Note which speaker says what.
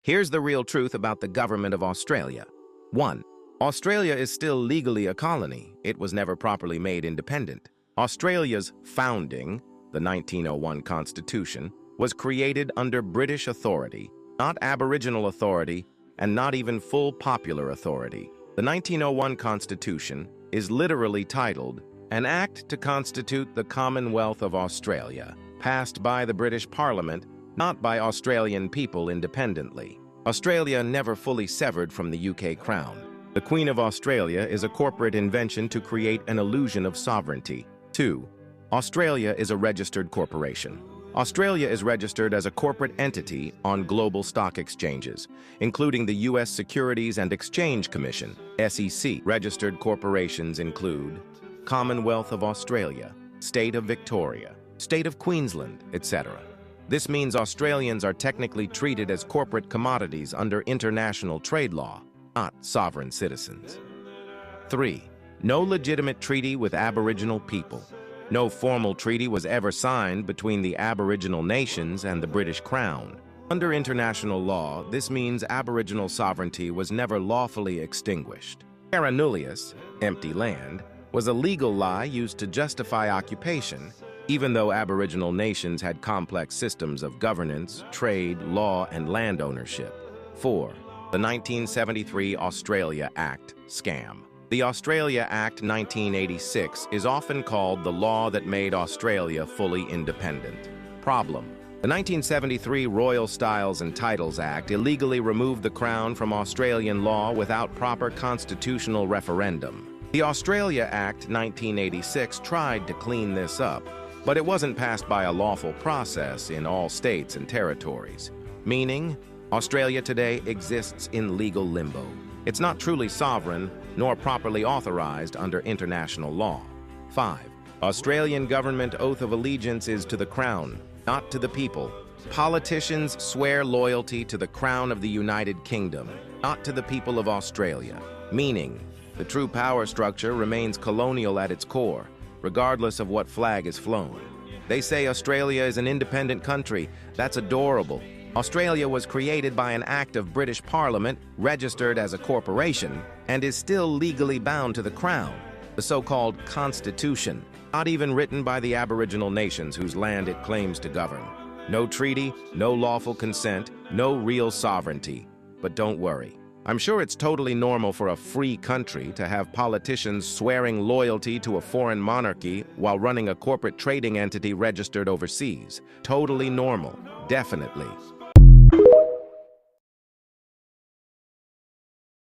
Speaker 1: Here's the real truth about the government of Australia. 1. Australia is still legally a colony. It was never properly made independent. Australia's founding, the 1901 Constitution, was created under British authority, not Aboriginal authority, and not even full popular authority. The 1901 Constitution is literally titled An Act to Constitute the Commonwealth of Australia, passed by the British Parliament, not by Australian people independently. Australia never fully severed from the UK Crown. The Queen of Australia is a corporate invention to create an illusion of sovereignty. 2. Australia is a registered corporation. Australia is registered as a corporate entity on global stock exchanges, including the U.S. Securities and Exchange Commission, SEC. Registered corporations include Commonwealth of Australia, State of Victoria, State of Queensland, etc. This means Australians are technically treated as corporate commodities under international trade law, not sovereign citizens. 3. No legitimate treaty with Aboriginal people. No formal treaty was ever signed between the Aboriginal nations and the British Crown. Under international law, this means Aboriginal sovereignty was never lawfully extinguished. Terra nullius, empty land, was a legal lie used to justify occupation, even though Aboriginal nations had complex systems of governance, trade, law, and land ownership. 4. The 1973 Australia Act scam. The Australia Act 1986 is often called the law that made Australia fully independent. Problem: the 1973 Royal Styles and Titles Act illegally removed the Crown from Australian law without proper constitutional referendum. The Australia Act 1986 tried to clean this up, but it wasn't passed by a lawful process in all states and territories, meaning Australia today exists in legal limbo. It's not truly sovereign, nor properly authorized under international law. 5. Australian government oath of allegiance is to the Crown, not to the people. Politicians swear loyalty to the Crown of the United Kingdom, not to the people of Australia, meaning the true power structure remains colonial at its core, regardless of what flag is flown. They say Australia is an independent country. That's adorable. Australia was created by an act of British Parliament, registered as a corporation, and is still legally bound to the Crown, the so-called Constitution, not even written by the Aboriginal nations whose land it claims to govern. No treaty, no lawful consent, no real sovereignty. But don't worry. I'm sure it's totally normal for a free country to have politicians swearing loyalty to a foreign monarchy while running a corporate trading entity registered overseas. Totally normal, definitely.